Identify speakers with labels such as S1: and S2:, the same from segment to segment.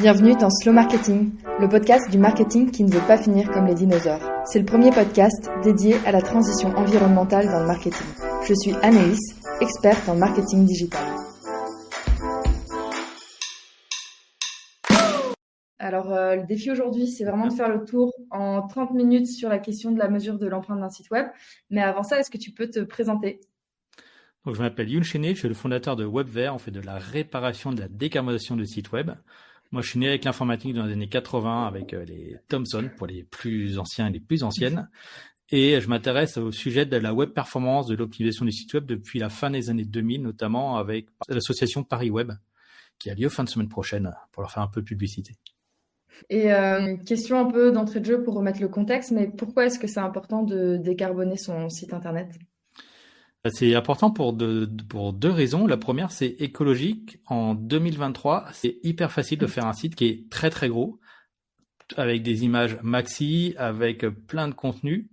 S1: Bienvenue dans Slow Marketing, le podcast du marketing qui ne veut pas finir comme les dinosaures. C'est le premier podcast dédié à la transition environnementale dans le marketing. Je suis Anaïs, experte en marketing digital. Alors, le défi aujourd'hui, c'est vraiment de faire le tour en 30 minutes sur la question de la mesure de l'empreinte d'un site web. Mais avant ça, est-ce que tu peux te présenter ?
S2: Donc, je m'appelle Youn Chéné, je suis le fondateur de WebVert. On fait de la réparation, de la décarbonisation de sites web. Moi, je suis né avec l'informatique dans les années 80 avec les Thomson pour les plus anciens et les plus anciennes. Et je m'intéresse au sujet de la web performance, de l'optimisation des sites web depuis la fin des années 2000, notamment avec l'association Paris Web, qui a lieu fin de semaine prochaine, pour leur faire un peu de publicité.
S1: Et question un peu d'entrée de jeu pour remettre le contexte, mais pourquoi est-ce que c'est important de décarboner son site internet ?
S2: C'est important pour deux raisons. La première, c'est écologique. En 2023, c'est hyper facile de faire un site qui est très très gros, avec des images maxi, avec plein de contenu.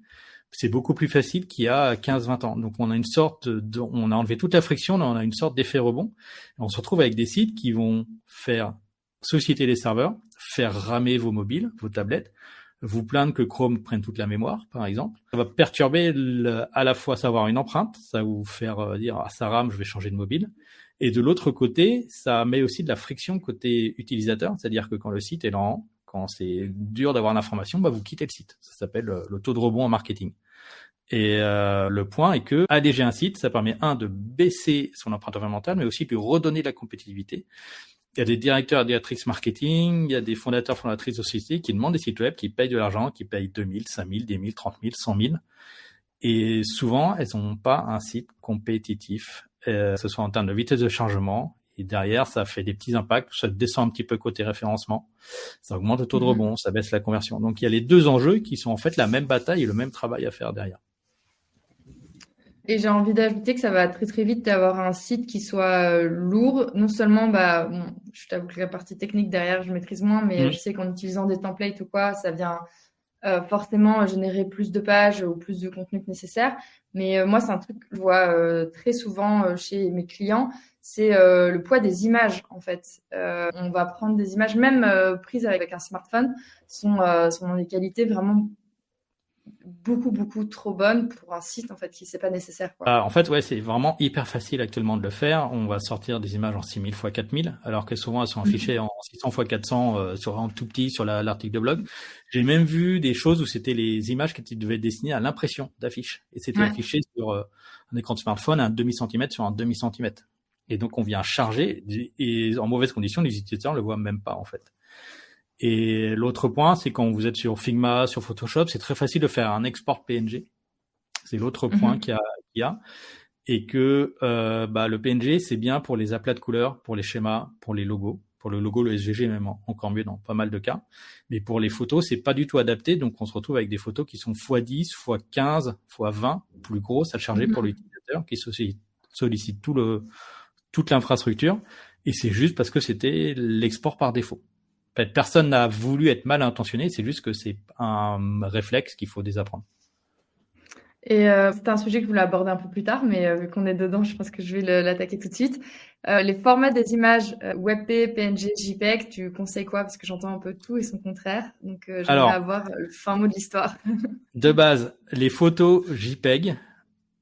S2: C'est beaucoup plus facile qu'il y a 15-20 ans. Donc on a on a enlevé toute la friction, on a une sorte d'effet rebond. Et on se retrouve avec des sites qui vont faire solliciter les serveurs, faire ramer vos mobiles, vos tablettes, vous plaindre que Chrome prenne toute la mémoire, par exemple. Ça va perturber à la fois savoir une empreinte, ça va vous faire dire « ah, ça rame, je vais changer de mobile ». Et de l'autre côté, ça met aussi de la friction côté utilisateur, c'est-à-dire que quand le site est lent, quand c'est dur d'avoir l'information, vous quittez le site. Ça s'appelle le taux de rebond en marketing. Et le point est que alléger un site, ça permet de baisser son empreinte environnementale, mais aussi de lui redonner de la compétitivité. Il y a des directeurs et directrices marketing, il y a des fondateurs, fondatrices de sociétés qui demandent des sites web, qui payent de l'argent, qui payent 2000, 5000, 10 000, 30 000, 100 000. Et souvent, elles n'ont pas un site compétitif, que ce soit en termes de vitesse de chargement. Et derrière, ça fait des petits impacts, ça descend un petit peu côté référencement, ça augmente le taux de rebond, ça baisse la conversion. Donc, il y a les deux enjeux qui sont en fait la même bataille et le même travail à faire derrière.
S1: Et j'ai envie d'ajouter que ça va très très vite d'avoir un site qui soit lourd. Non seulement, je t'avoue que la partie technique derrière, je maîtrise moins, mais je sais qu'en utilisant des templates ou quoi, ça vient forcément générer plus de pages ou plus de contenu que nécessaire. Mais moi, c'est un truc que je vois très souvent chez mes clients, c'est le poids des images en fait. On va prendre des images, même prises avec un smartphone, sont dans des qualités vraiment beaucoup trop bonnes pour un site en fait qui c'est pas nécessaire quoi.
S2: En fait c'est vraiment hyper facile actuellement de le faire. On va sortir des images en 6000 x 4000 alors que souvent elles sont affichées en 600 x 400 sur un tout petit sur l'article de blog. J'ai même vu des choses où c'était les images qui devaient être destinées à l'impression d'affiches et c'était affiché sur un écran de smartphone à un demi-centimètre sur un demi-centimètre. Et donc on vient charger et en mauvaise condition les utilisateurs le voient même pas en fait. Et l'autre point, c'est quand vous êtes sur Figma, sur Photoshop, c'est très facile de faire un export PNG. C'est l'autre point qu'il y a. Et que le PNG, c'est bien pour les aplats de couleurs, pour les schémas, pour les logos. Pour le logo, le SVG, même encore mieux dans pas mal de cas. Mais pour les photos, c'est pas du tout adapté. Donc, on se retrouve avec des photos qui sont x10, x15, x20, plus grosses à charger pour l'utilisateur, qui sollicite toute l'infrastructure. Et c'est juste parce que c'était l'export par défaut. En fait, personne n'a voulu être mal intentionné, c'est juste que c'est un réflexe qu'il faut désapprendre.
S1: Et c'est un sujet que je voulais aborder un peu plus tard, mais vu qu'on est dedans, je pense que je vais l'attaquer tout de suite. Les formats des images WebP, PNG, JPEG, tu conseilles quoi ? Parce que j'entends un peu tout et son contraire, donc j'aimerais avoir le fin mot de l'histoire.
S2: De base, les photos JPEG,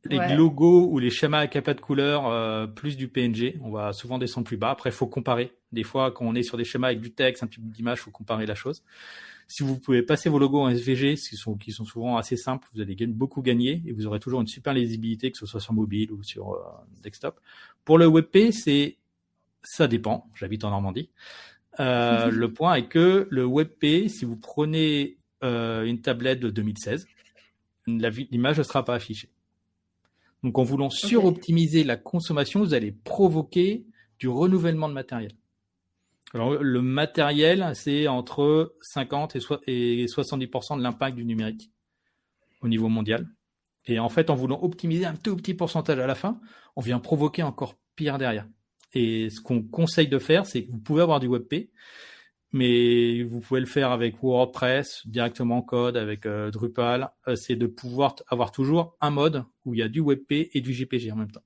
S2: les logos ou les schémas avec pas de couleur, plus du PNG, on va souvent descendre plus bas. Après, il faut comparer. Des fois, quand on est sur des schémas avec du texte, un petit peu d'image, il faut comparer la chose. Si vous pouvez passer vos logos en SVG, qui sont souvent assez simples, vous allez beaucoup gagner et vous aurez toujours une super lisibilité, que ce soit sur mobile ou sur desktop. Pour le WebP, ça dépend. J'habite en Normandie. Le point est que le WebP, si vous prenez une tablette de 2016, l'image ne sera pas affichée. Donc, en voulant suroptimiser la consommation, vous allez provoquer du renouvellement de matériel. Alors, le matériel, c'est entre 50 et 70% de l'impact du numérique au niveau mondial. Et en fait, en voulant optimiser un tout petit pourcentage à la fin, on vient provoquer encore pire derrière. Et ce qu'on conseille de faire, c'est que vous pouvez avoir du WebP, mais vous pouvez le faire avec WordPress, directement en code, avec Drupal. C'est de pouvoir avoir toujours un mode où il y a du WebP et du JPG en même temps.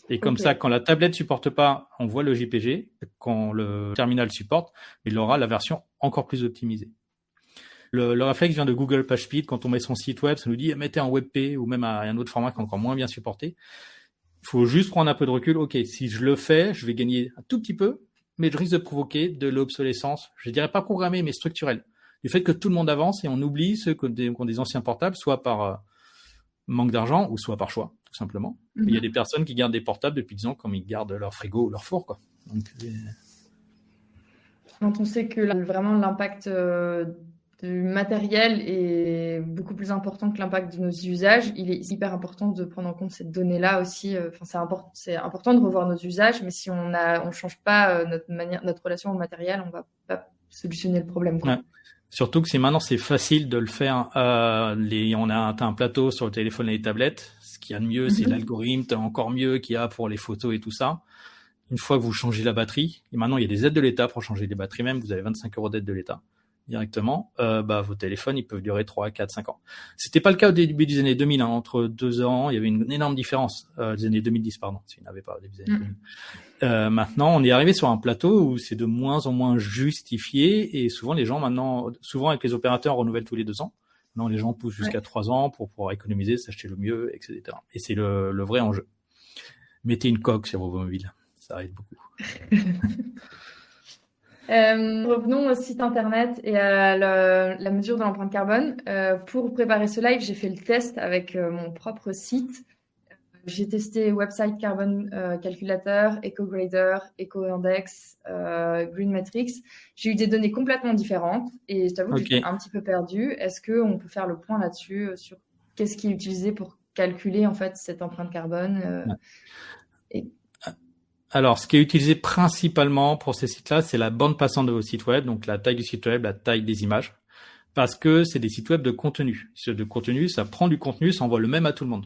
S2: Et comme ça, quand la tablette supporte pas, on voit le JPG. Quand le terminal supporte, il aura la version encore plus optimisée. Le réflexe vient de Google PageSpeed. Quand on met son site web, ça nous dit mettez en WebP ou même à un autre format qui est encore moins bien supporté. Il faut juste prendre un peu de recul. Ok, si je le fais, je vais gagner un tout petit peu, mais je risque de provoquer de l'obsolescence. Je dirais pas programmée, mais structurelle. Du fait que tout le monde avance et on oublie ceux qui ont des anciens portables, soit par manque d'argent ou soit par choix, tout simplement. Il y a des personnes qui gardent des portables depuis 10 ans comme ils gardent leur frigo ou leur four, quoi. Donc,
S1: quand on sait que vraiment l'impact du matériel est beaucoup plus important que l'impact de nos usages, il est hyper important de prendre en compte cette donnée-là aussi. C'est important de revoir nos usages, mais si on change pas notre relation au matériel, on va pas solutionner le problème, quoi.
S2: Ouais. Surtout que maintenant c'est facile de le faire. T'as un plateau sur le téléphone et les tablettes. Ce qu'il y a de mieux, c'est l'algorithme. T'as encore mieux qu'il y a pour les photos et tout ça. Une fois que vous changez la batterie, et maintenant il y a des aides de l'État pour changer les batteries même. Vous avez 25 € d'aide de l'État directement. Vos téléphones, ils peuvent durer 3, 4, 5 ans. C'était pas le cas au début des années 2000. Hein. Entre 2 ans, il y avait une énorme différence. Les années 2010, pardon. S'il n'y en avait pas au début des années 2000. Maintenant, on est arrivé sur un plateau où c'est de moins en moins justifié et souvent les gens souvent avec les opérateurs, renouvellent tous les 2 ans. Maintenant, les gens poussent jusqu'à 3 ans pour pouvoir économiser, s'acheter le mieux, etc. Et c'est le vrai enjeu. Mettez une coque sur vos mobiles. Ça aide beaucoup.
S1: Revenons au site internet et à la mesure de l'empreinte carbone. Pour préparer ce live, j'ai fait le test avec mon propre site. J'ai testé Website Carbon Calculator, EcoGrader, EcoIndex, GreenMetrics. J'ai eu des données complètement différentes et je t'avoue que j'étais un petit peu perdue. Est-ce qu'on peut faire le point là-dessus sur qu'est-ce qui est utilisé pour calculer en fait cette empreinte carbone
S2: Alors, ce qui est utilisé principalement pour ces sites-là, c'est la bande passante de vos sites web, donc la taille du site web, la taille des images, parce que c'est des sites web de contenu. De contenu, ça prend du contenu, ça envoie le même à tout le monde.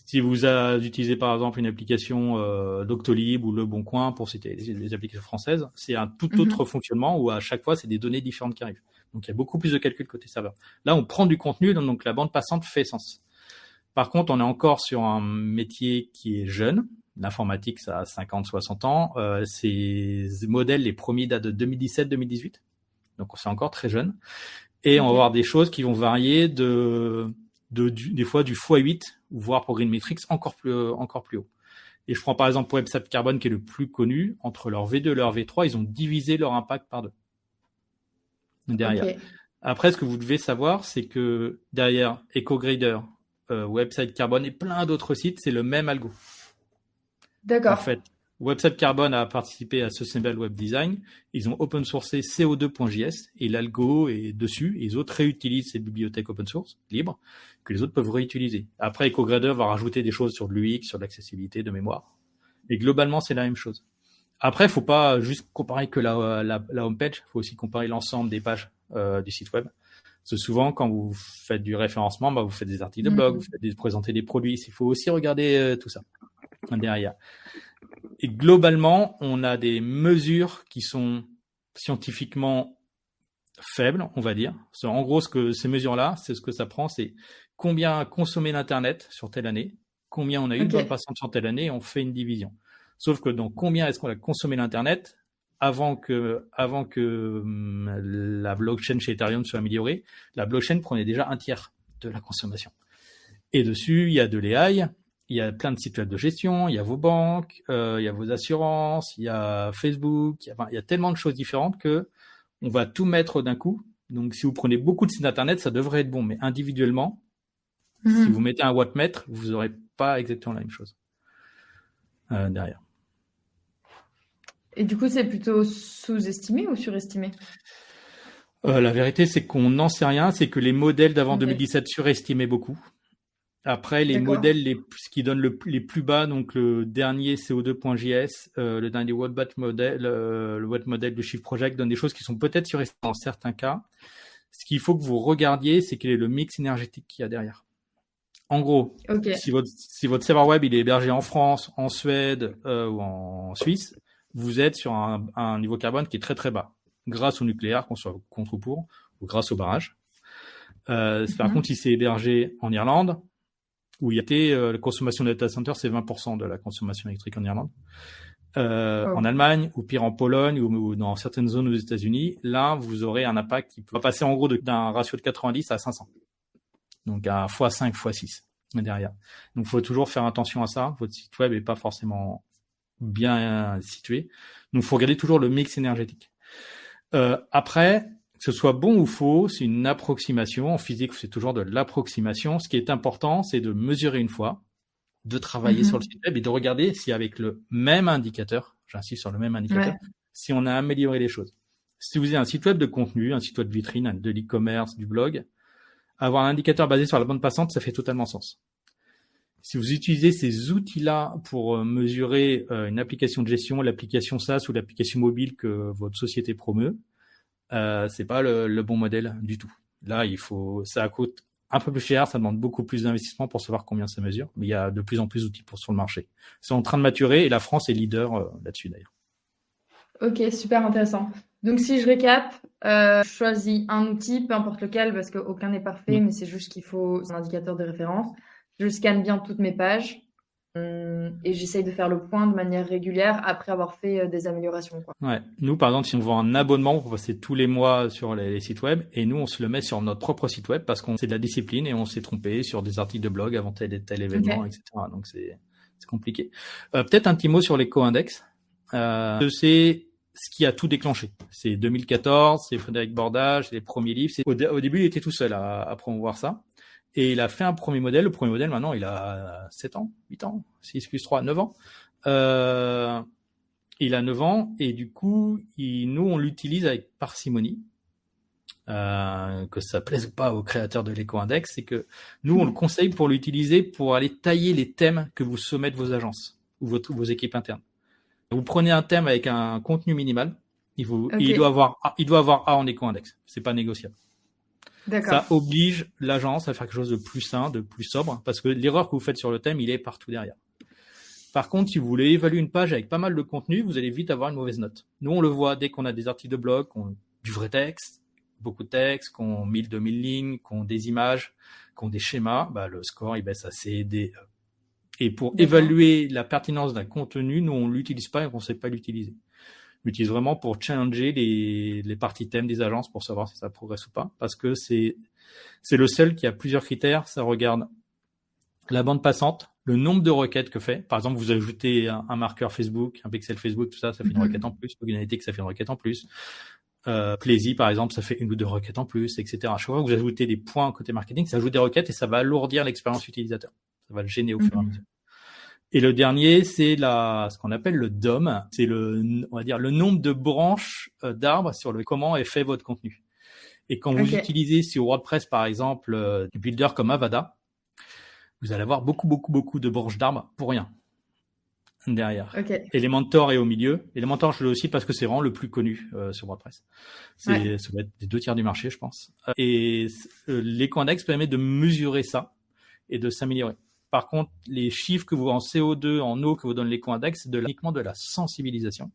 S2: Si vous utilisez par exemple une application Doctolib ou Le Bon Coin pour citer les applications françaises, c'est un tout autre fonctionnement où à chaque fois c'est des données différentes qui arrivent. Donc il y a beaucoup plus de calcul côté serveur. Là on prend du contenu, donc la bande passante fait sens. Par contre on est encore sur un métier qui est jeune. L'informatique ça a 50-60 ans. Ces modèles, les premiers datent de 2017-2018. Donc c'est encore très jeune. Et on va avoir des choses qui vont varier des fois du x8, voire pour GreenMetrics encore plus haut. Et je prends par exemple pour Website Carbon qui est le plus connu, entre leur V2 et leur V3, ils ont divisé leur impact par 2. Derrière. Après, ce que vous devez savoir, c'est que derrière EcoGrader, Website Carbon et plein d'autres sites, c'est le même algo.
S1: D'accord.
S2: En fait, Website Carbon a participé à Sustainable Web Design. Ils ont open sourcé CO2.js et l'algo est dessus. Et les autres réutilisent ces bibliothèques open source libres que les autres peuvent réutiliser. Après, EcoGrader va rajouter des choses sur de l'UX, sur de l'accessibilité, de mémoire. Et globalement, c'est la même chose. Après, il faut pas juste comparer que la homepage. Il faut aussi comparer l'ensemble des pages du site web. Parce que souvent, quand vous faites du référencement, vous faites des articles de blog, vous présentez des produits. Il faut aussi regarder tout ça derrière. Et globalement, on a des mesures qui sont scientifiquement faibles, on va dire. En gros, ces mesures-là, c'est ce que ça prend, c'est combien a consommé l'Internet sur telle année, combien on a eu de bande passante sur telle année, et on fait une division. Sauf que donc, combien est-ce qu'on a consommé l'Internet avant que la blockchain chez Ethereum soit améliorée, la blockchain prenait déjà 1/3 de la consommation. Et dessus, il y a de l'AI, il y a plein de sites web de gestion, il y a vos banques, il y a vos assurances, il y a Facebook, il y a tellement de choses différentes que on va tout mettre d'un coup. Donc, si vous prenez beaucoup de sites internet, ça devrait être bon. Mais individuellement, si vous mettez un wattmètre, vous n'aurez pas exactement la même chose derrière.
S1: Et du coup, c'est plutôt sous-estimé ou surestimé ?
S2: La vérité, c'est qu'on n'en sait rien. C'est que les modèles d'avant 2017 surestimaient beaucoup. Après, les modèles qui donnent les plus bas, donc le dernier CO2.js, le dernier Wattbat modèle, le Watt modèle de Shift Project donnent des choses qui sont peut-être surestimées dans certains cas. Ce qu'il faut que vous regardiez, c'est quel est le mix énergétique qu'il y a derrière. En gros, si votre serveur web il est hébergé en France, en Suède ou en Suisse, vous êtes sur un niveau carbone qui est très très bas, grâce au nucléaire, qu'on soit contre ou pour, ou grâce au barrage. Par contre, si c'est hébergé en Irlande, où il y a été la consommation de data center, c'est 20% de la consommation électrique en Irlande. En Allemagne, ou pire en Pologne, ou dans certaines zones aux États-Unis, là, vous aurez un impact qui peut passer en gros d'un ratio de 90 à 500. Donc à x5, x6 derrière. Donc il faut toujours faire attention à ça. Votre site web est pas forcément bien situé. Donc il faut regarder toujours le mix énergétique. Après, que ce soit bon ou faux, c'est une approximation. En physique, c'est toujours de l'approximation. Ce qui est important, c'est de mesurer une fois, de travailler sur le site web et de regarder si avec le même indicateur, j'insiste sur le même indicateur, si on a amélioré les choses. Si vous avez un site web de contenu, un site web de vitrine, de l'e-commerce, du blog, avoir un indicateur basé sur la bande passante, ça fait totalement sens. Si vous utilisez ces outils-là pour mesurer une application de gestion, l'application SaaS ou l'application mobile que votre société promeut, c'est pas le bon modèle du tout. Là, ça coûte un peu plus cher, ça demande beaucoup plus d'investissement pour savoir combien ça mesure, mais il y a de plus en plus d'outils sur le marché. C'est en train de maturer et la France est leader là-dessus d'ailleurs. Ok,
S1: super intéressant. Donc si je récap, je choisis un outil, peu importe lequel, parce qu'aucun n'est parfait, mais c'est juste qu'il faut un indicateur de référence. Je scanne bien toutes mes pages et j'essaye de faire le point de manière régulière après avoir fait des améliorations, quoi.
S2: Ouais. Nous, par exemple, si on vend un abonnement pour passer tous les mois sur les sites web, et nous, on se le met sur notre propre site web parce qu'on c'est de la discipline et on s'est trompé sur des articles de blog avant tel et tel événement, etc. Donc c'est compliqué. Peut-être un petit mot sur l'éco-index. C'est ce qui a tout déclenché. C'est 2014, c'est Frédéric Bordage, c'est les premiers livres. Au début, il était tout seul à promouvoir ça. Et il a fait un premier modèle. Le premier modèle, maintenant, il a 7 ans, 8 ans, 6 plus 3, 9 ans. Il a 9 ans et du coup, nous, on l'utilise avec parcimonie. Que ça plaise ou pas aux créateurs de l'éco-index, c'est que nous, on le conseille pour l'utiliser pour aller tailler les thèmes que vous soumettent vos agences ou vos équipes internes. Vous prenez un thème avec un contenu minimal, il doit avoir A en éco-index. C'est pas négociable. Ça oblige l'agence à faire quelque chose de plus sain, de plus sobre, parce que l'erreur que vous faites sur le thème, il est partout derrière. Par contre, si vous voulez évaluer une page avec pas mal de contenu, vous allez vite avoir une mauvaise note. Nous, on le voit dès qu'on a des articles de blog, qu'on a du vrai texte, beaucoup de texte, qu'on 1000, 2000 lignes, qu'on des images, qu'on des schémas, le score, il baisse à C, D, E. Et pour évaluer la pertinence d'un contenu, nous, on l'utilise pas et on sait pas l'utiliser. On l'utilise vraiment pour challenger les parties thèmes des agences pour savoir si ça progresse ou pas, parce que c'est le seul qui a plusieurs critères. Ça regarde la bande passante, le nombre de requêtes que fait. Par exemple, vous ajoutez un marqueur Facebook, un pixel Facebook, tout ça, ça fait une requête en plus. Analytics, ça fait une requête en plus. Plaisir, par exemple, ça fait une ou deux requêtes en plus, etc. À chaque fois que vous ajoutez des points côté marketing, ça ajoute des requêtes et ça va alourdir l'expérience utilisateur. Ça va le gêner au fur et à mesure. Et le dernier, c'est ce qu'on appelle le DOM. C'est on va dire, le nombre de branches d'arbres sur comment est fait votre contenu. Et quand vous utilisez sur WordPress, par exemple, des builders comme Avada, vous allez avoir beaucoup de branches d'arbres pour rien derrière. Elementor est au milieu. Elementor, je le cite parce que c'est vraiment le plus connu sur WordPress. Ça va être les 2/3 du marché, je pense. Et l'éco-index permet de mesurer ça et de s'améliorer. Par contre, les chiffres que vous en CO2, en eau que vous donne l'éco-index, c'est uniquement de la sensibilisation.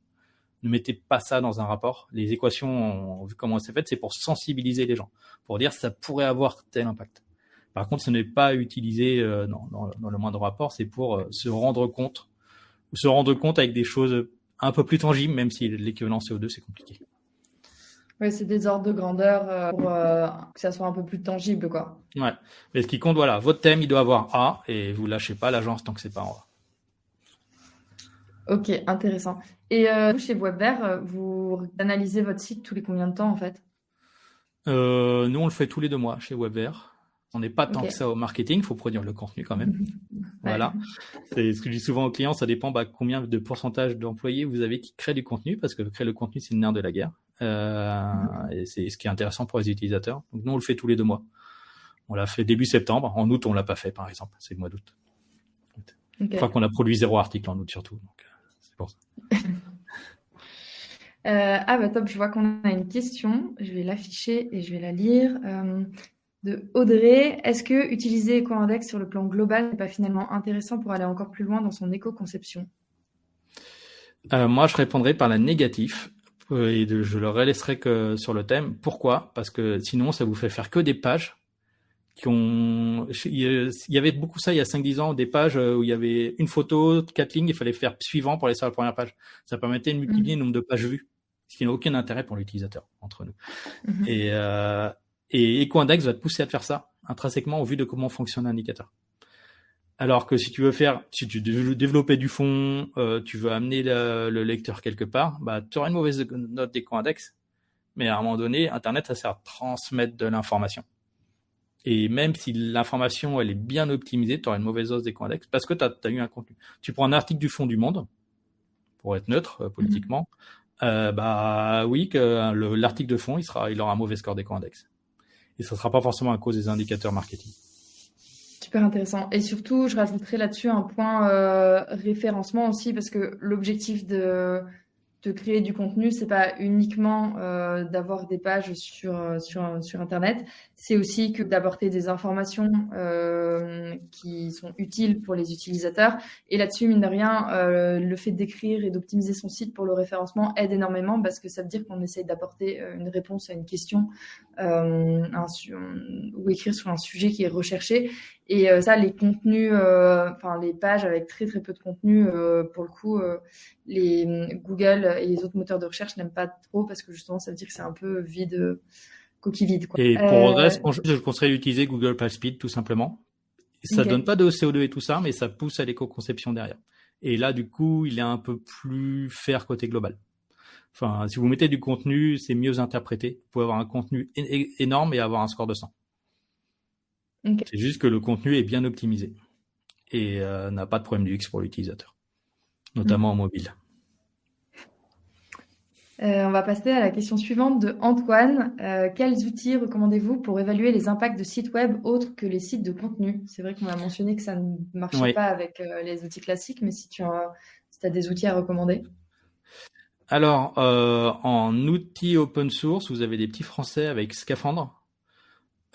S2: Ne mettez pas ça dans un rapport. Les équations, vu comment c'est fait, c'est pour sensibiliser les gens, pour dire ça pourrait avoir tel impact. Par contre, ce n'est pas utilisé dans le moindre rapport, c'est pour se rendre compte avec des choses un peu plus tangibles, même si l'équivalent CO2, c'est compliqué.
S1: Oui, c'est des ordres de grandeur pour que ça soit un peu plus tangible, quoi.
S2: Ouais. Mais ce qui compte, voilà, votre thème, il doit avoir A et vous lâchez pas l'agence tant que c'est pas en A.
S1: Ok, intéressant. Et chez Webvert, vous analysez votre site tous les combien de temps, en fait?
S2: Nous, on le fait tous les 2 mois chez Webvert. On n'est pas tant que ça au marketing, il faut produire le contenu quand même. Voilà. C'est ce que je dis souvent aux clients, ça dépend combien de pourcentage d'employés vous avez qui créent du contenu, parce que créer le contenu, c'est le nerf de la guerre. Et c'est ce qui est intéressant pour les utilisateurs. Donc nous, on le fait tous les 2 mois. On l'a fait début septembre. En août, on l'a pas fait, par exemple. C'est le mois d'août. Enfin, qu'on a produit 0 article en août surtout. Donc, c'est pour ça.
S1: Top, je vois qu'on a une question. Je vais l'afficher et je vais la lire. De Audrey, est-ce que utiliser EcoIndex sur le plan global n'est pas finalement intéressant pour aller encore plus loin dans son éco-conception?
S2: Moi, je répondrai par la négative et je le laisserai que sur le thème. Pourquoi? Parce que sinon, ça vous fait faire que des pages il y avait beaucoup ça il y a 5-10 ans, des pages où il y avait une photo, 4 lignes, il fallait faire suivant pour aller sur la première page. Ça permettait de multiplier le nombre de pages vues, ce qui n'a aucun intérêt pour l'utilisateur, entre nous. Et Ecoindex va te pousser à te faire ça, intrinsèquement, au vu de comment fonctionne l'indicateur. Alors que si tu veux développer du fond, tu veux amener le lecteur quelque part, bah, tu auras une mauvaise note d'Ecoindex. Mais à un moment donné, Internet, ça sert à transmettre de l'information. Et même si l'information, elle est bien optimisée, tu auras une mauvaise dose d'Ecoindex parce que tu as eu un contenu. Tu prends un article du Fond du Monde, pour être neutre politiquement, bah oui, que l'article de fond, il aura un mauvais score d'Ecoindex. Et ça ne sera pas forcément à cause des indicateurs marketing.
S1: Super intéressant. Et surtout, je rajouterai là-dessus un point référencement aussi, parce que l'objectif de créer du contenu, c'est pas uniquement d'avoir des pages sur Internet, c'est aussi que d'apporter des informations qui sont utiles pour les utilisateurs. Et là-dessus, mine de rien, le fait d'écrire et d'optimiser son site pour le référencement aide énormément parce que ça veut dire qu'on essaye d'apporter une réponse à une question ou écrire sur un sujet qui est recherché. Et ça, les contenus, les pages avec très très peu de contenu, pour le coup, les Google et les autres moteurs de recherche n'aiment pas trop parce que justement, ça veut dire que c'est un peu vide, coquille vide, quoi.
S2: Et pour le reste, je conseille d'utiliser Google PageSpeed tout simplement. Ça donne pas de CO2 et tout ça, mais ça pousse à l'éco-conception derrière. Et là, du coup, il est un peu plus fair côté global. Enfin, si vous mettez du contenu, c'est mieux interprété. Vous pouvez avoir un contenu énorme et avoir un score de 100. C'est juste que le contenu est bien optimisé et n'a pas de problème d'UX pour l'utilisateur, notamment en mobile.
S1: On va passer à la question suivante de Antoine. Quels outils recommandez-vous pour évaluer les impacts de sites web autres que les sites de contenu? C'est vrai qu'on a mentionné que ça ne marchait pas avec les outils classiques, mais si tu as des outils à recommander.
S2: Alors, en outils open source, vous avez des petits français avec Scaphandre.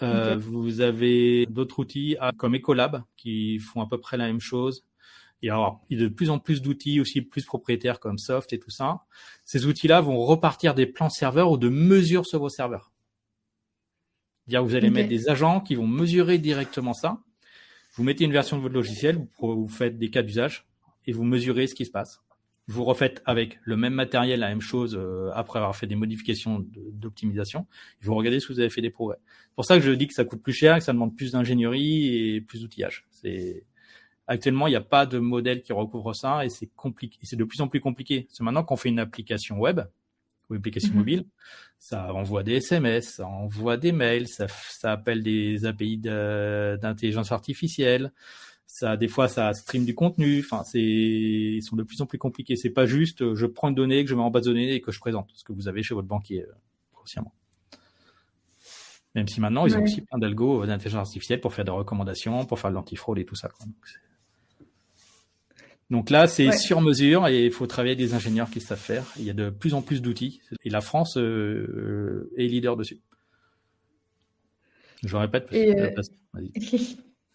S2: Vous avez d'autres outils comme Ecolab qui font à peu près la même chose. Et alors, il y a de plus en plus d'outils aussi plus propriétaires comme Soft et tout ça. Ces outils-là vont repartir des plans serveurs ou de mesures sur vos serveurs. C'est-à-dire que vous allez mettre des agents qui vont mesurer directement ça. Vous mettez une version de votre logiciel, vous faites des cas d'usage et vous mesurez ce qui se passe. Vous refaites avec le même matériel la même chose après avoir fait des modifications d'optimisation. Et vous regardez si vous avez fait des progrès. C'est pour ça que je dis que ça coûte plus cher, que ça demande plus d'ingénierie et plus d'outillage. Actuellement, il n'y a pas de modèle qui recouvre ça et c'est compliqué. Et c'est de plus en plus compliqué. C'est maintenant qu'on fait une application web ou une application mobile, ça envoie des SMS, ça envoie des mails, ça appelle des API d'intelligence artificielle. Des fois, ça stream du contenu. Enfin, ils sont de plus en plus compliqués. C'est pas juste, je prends une donnée que je mets en base de données et que je présente, ce que vous avez chez votre banquier, grossièrement. Même si maintenant, ils ont aussi plein d'algos d'intelligence artificielle pour faire des recommandations, pour faire de l'antifraude et tout ça, quoi. Donc là, c'est sur mesure et il faut travailler avec des ingénieurs qui savent faire. Il y a de plus en plus d'outils et la France est leader dessus. Je répète.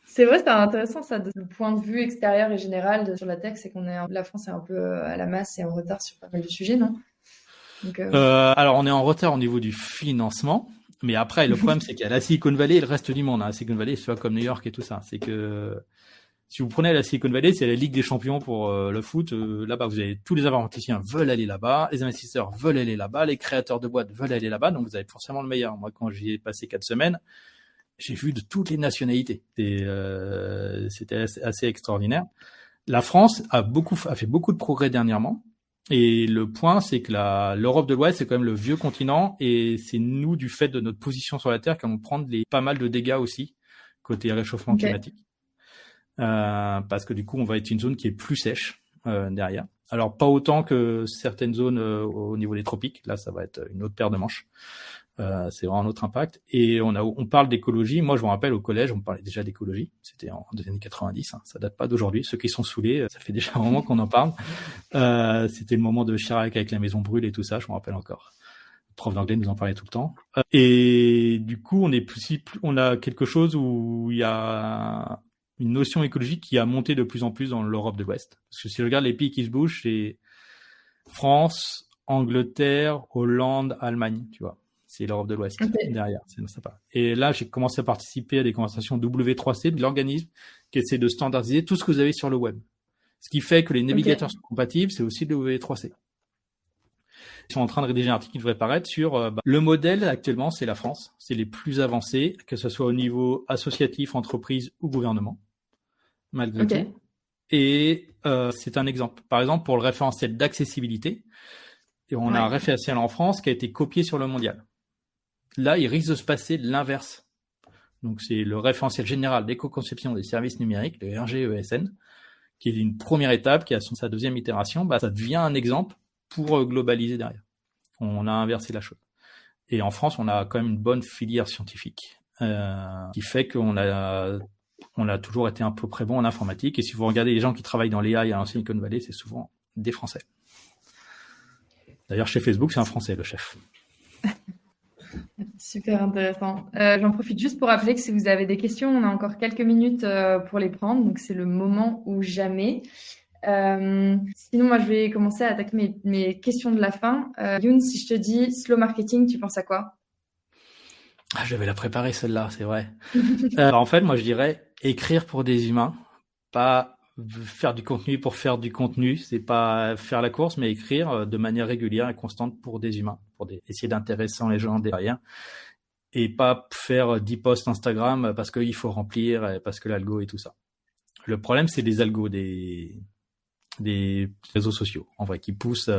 S1: C'est vrai, c'est intéressant ça, de point de vue extérieur et général sur la tech, c'est la France est un peu à la masse et en retard sur pas mal de sujets, non?
S2: Alors, on est en retard au niveau du financement, mais après, le problème, c'est qu'il y a la Silicon Valley et le reste du monde. La Silicon Valley, c'est pas comme New York et tout ça. C'est que si vous prenez la Silicon Valley, c'est la Ligue des champions pour le foot. Là-bas, vous avez tous les informaticiens veulent aller là-bas, les investisseurs veulent aller là-bas, les créateurs de boîtes veulent aller là-bas, donc vous avez forcément le meilleur. Moi, quand j'y ai passé 4 semaines, j'ai vu de toutes les nationalités. C'était assez extraordinaire. La France a fait beaucoup de progrès dernièrement. Et le point, c'est que l'Europe de l'Ouest, c'est quand même le vieux continent. Et c'est nous, du fait de notre position sur la Terre, qui allons prendre pas mal de dégâts aussi, côté réchauffement climatique. Parce que du coup, on va être une zone qui est plus sèche derrière. Alors, pas autant que certaines zones au niveau des tropiques. Là, ça va être une autre paire de manches. C'est vraiment un autre impact. Et on parle d'écologie. Moi, je me rappelle au collège, on parlait déjà d'écologie. C'était en des années 90. Hein. Ça date pas d'aujourd'hui. Ceux qui sont saoulés, ça fait déjà un moment qu'on en parle. C'était le moment de Chirac avec la maison brûle et tout ça. Je me rappelle encore. Le prof d'anglais nous en parlait tout le temps. Et du coup, on a quelque chose où il y a une notion écologique qui a monté de plus en plus dans l'Europe de l'Ouest. Parce que si je regarde les pays qui se bougent, c'est France, Angleterre, Hollande, Allemagne, tu vois. C'est l'Europe de l'Ouest
S1: Ok.
S2: derrière, c'est sympa. Et là, j'ai commencé à participer à des conversations W3C, de l'organisme qui essaie de standardiser tout ce que vous avez sur le web. Ce qui fait que les navigateurs
S1: Ok.
S2: sont compatibles, c'est aussi le W3C. Ils sont en train de rédiger un article qui devrait paraître sur le modèle actuellement, c'est la France. C'est les plus avancés, que ce soit au niveau associatif, entreprise ou gouvernement, malgré
S1: Ok.
S2: tout. Et c'est un exemple. Par exemple, pour le référentiel d'accessibilité, et on a un
S1: Ouais.
S2: référentiel en France qui a été copié sur le mondial. Là, il risque de se passer de l'inverse. Donc, c'est le référentiel général d'éco-conception des services numériques, le RGESN, qui est une première étape, qui a sa deuxième itération. Ça devient un exemple pour globaliser derrière. On a inversé la chose. Et en France, on a quand même une bonne filière scientifique, qui fait qu'on a toujours été un peu près bon en informatique. Et si vous regardez les gens qui travaillent dans l'AI à Silicon Valley, c'est souvent des Français. D'ailleurs, chez Facebook, c'est un Français, le chef.
S1: Super intéressant. J'en profite juste pour rappeler que si vous avez des questions, on a encore quelques minutes pour les prendre, donc c'est le moment ou jamais. Sinon, moi, je vais commencer à attaquer mes questions de la fin. Youn, si je te dis slow marketing, tu penses à quoi?
S2: Ah, je vais la préparer celle-là, c'est vrai. En fait, moi, je dirais écrire pour des humains, pas faire du contenu pour faire du contenu. C'est pas faire la course, mais écrire de manière régulière et constante pour des humains, essayer d'intéresser les gens derrière. Et pas faire 10 posts Instagram parce qu'il faut remplir, parce que l'algo et tout ça. Le problème, c'est les algos des réseaux sociaux, en vrai, qui poussent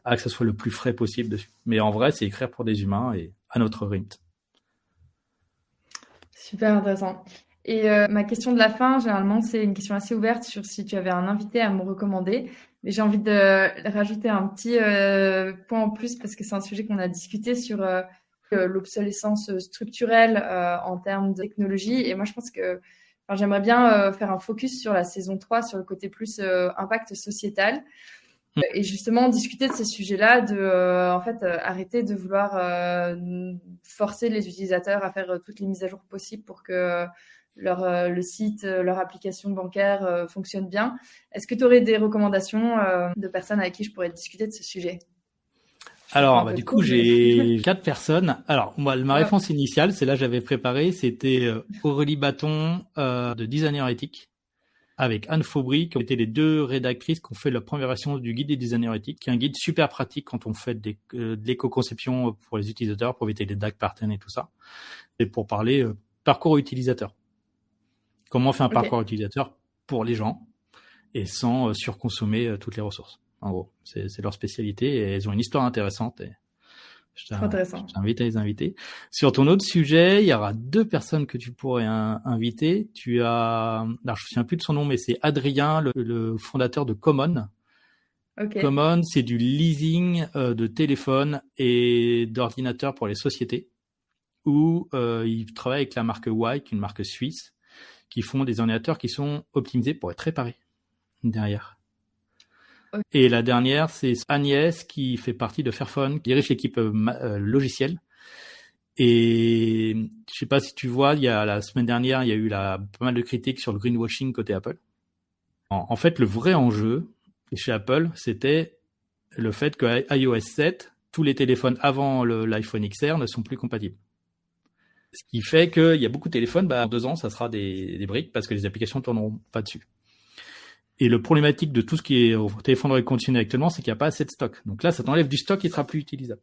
S2: à que ce soit le plus frais possible dessus. Mais en vrai, c'est écrire pour des humains et à notre rythme.
S1: Super intéressant. Et ma question de la fin, généralement, c'est une question assez ouverte sur si tu avais un invité à me recommander. Mais j'ai envie de rajouter un petit point en plus parce que c'est un sujet qu'on a discuté sur l'obsolescence structurelle en termes de technologie. Et moi, je pense que j'aimerais bien faire un focus sur la saison 3, sur le côté plus impact sociétal. Et justement, discuter de ces sujets-là, en fait, arrêter de vouloir forcer les utilisateurs à faire toutes les mises à jour possibles pour que le site, leur application bancaire fonctionne bien. Est-ce que tu aurais des recommandations de personnes avec qui je pourrais discuter de ce sujet?
S2: Alors, du coup, j'ai 4 personnes. Alors, moi, ma
S1: Ouais.
S2: réponse initiale, c'est là j'avais préparé, c'était Aurélie Bâton de Designer Éthique, avec Anne Faubry, qui ont été les 2 rédactrices qui ont fait la première version du guide des designers éthiques, qui est un guide super pratique quand on fait de l'éco-conception pour les utilisateurs, pour éviter les dark patterns et tout ça. Et pour parler parcours utilisateur. Comment on fait un parcours utilisateur pour les gens et sans surconsommer toutes les ressources. En gros, c'est leur spécialité et elles ont une histoire intéressante. Et je t'invite à les inviter. Sur ton autre sujet, il y aura 2 personnes que tu pourrais inviter. Tu as, alors je me souviens plus de son nom, mais c'est Adrien, le fondateur de Common. Common, c'est du leasing de téléphones et d'ordinateurs pour les sociétés, où il travaille avec la marque Wyke, une marque suisse, qui font des ordinateurs qui sont optimisés pour être réparés derrière. Et la dernière, c'est Agnès qui fait partie de Fairphone, qui dirige l'équipe logicielle. Et je sais pas si tu vois, il y a la semaine dernière, il y a eu pas mal de critiques sur le greenwashing côté Apple. En fait, le vrai enjeu chez Apple, c'était le fait que iOS 7, tous les téléphones avant l'iPhone XR ne sont plus compatibles. Ce qui fait qu'il y a beaucoup de téléphones, en 2 ans, ça sera des briques parce que les applications ne tourneront pas dessus. Et le problématique de tout ce qui est au téléphone reconditionné actuellement, c'est qu'il n'y a pas assez de stock. Donc là, ça t'enlève du stock qui ne sera plus utilisable.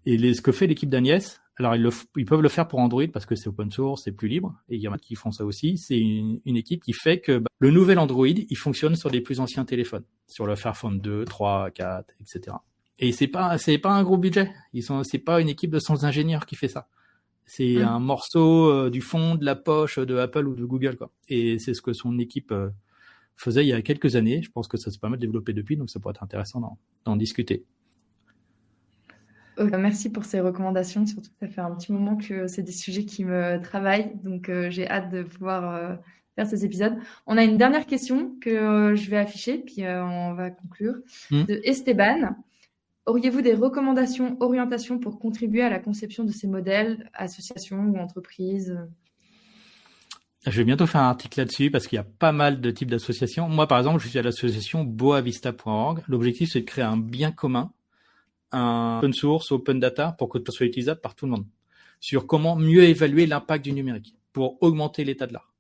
S2: Et ce que fait l'équipe d'Agnès, alors ils peuvent le faire pour Android parce que c'est open source, c'est plus libre. Et il y en a qui font ça aussi. C'est une équipe qui fait que le nouvel Android, il fonctionne sur des plus anciens téléphones, sur le Fairphone 2, 3, 4, etc. Et c'est pas un gros budget. C'est pas une équipe de 100 ingénieurs qui fait ça. C'est un morceau du fond de la poche de Apple ou de Google, quoi. Et c'est ce que son équipe faisait il y a quelques années. Je pense que ça s'est pas mal développé depuis, donc ça pourrait être intéressant d'en discuter.
S1: Merci pour ces recommandations. Surtout que ça fait un petit moment que c'est des sujets qui me travaillent, donc j'ai hâte de pouvoir faire ces épisodes. On a une dernière question que je vais afficher, puis on va conclure. De Esteban. Auriez-vous des recommandations, orientations pour contribuer à la conception de ces modèles, associations ou entreprises?
S2: Je vais bientôt faire un article là-dessus parce qu'il y a pas mal de types d'associations. Moi, par exemple, je suis à l'association boavista.org. L'objectif, c'est de créer un bien commun un open source, open data pour que ça soit utilisable par tout le monde. Sur comment mieux évaluer l'impact du numérique pour augmenter l'état de l'art.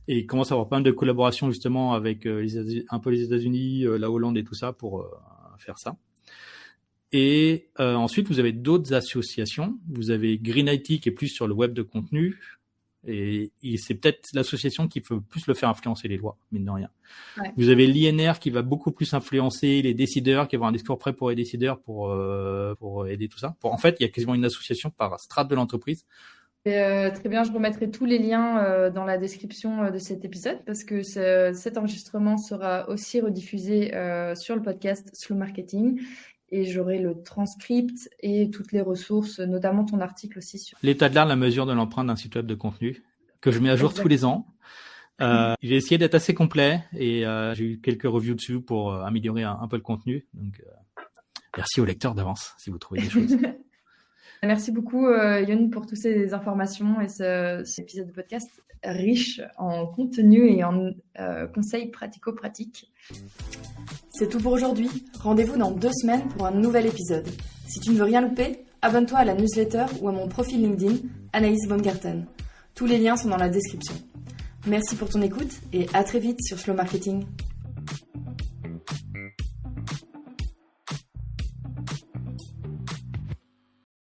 S2: Et il commence à avoir pas mal de collaborations justement avec un peu les États-Unis, la Hollande et tout ça pour faire ça. Et ensuite, vous avez d'autres associations. Vous avez Green IT qui est plus sur le web de contenu. Et c'est peut-être l'association qui peut plus le faire influencer les lois, mine de rien. Ouais. Vous avez l'INR qui va beaucoup plus influencer les décideurs, qui va avoir un discours prêt pour les décideurs pour aider tout ça. En fait, il y a quasiment une association par strate de l'entreprise.
S1: Très bien, je remettrai tous les liens dans la description de cet épisode parce que cet enregistrement sera aussi rediffusé sur le podcast Slow Marketing. Et j'aurai le transcript et toutes les ressources, notamment ton article aussi.
S2: L'état de l'art, la mesure de l'empreinte d'un site web de contenu, que je mets à jour tous les ans. J'ai essayé d'être assez complet et j'ai eu quelques reviews dessus pour améliorer un peu le contenu. Donc, merci aux lecteurs d'avance si vous trouvez des choses.
S1: Merci beaucoup, Youn, pour toutes ces informations et cet épisode de podcast riche en contenu et en conseils pratico-pratiques.
S3: C'est tout pour aujourd'hui. Rendez-vous dans 2 semaines pour un nouvel épisode. Si tu ne veux rien louper, abonne-toi à la newsletter ou à mon profil LinkedIn, Anaïs Baumgarten. Tous les liens sont dans la description. Merci pour ton écoute et à très vite sur Slow Marketing.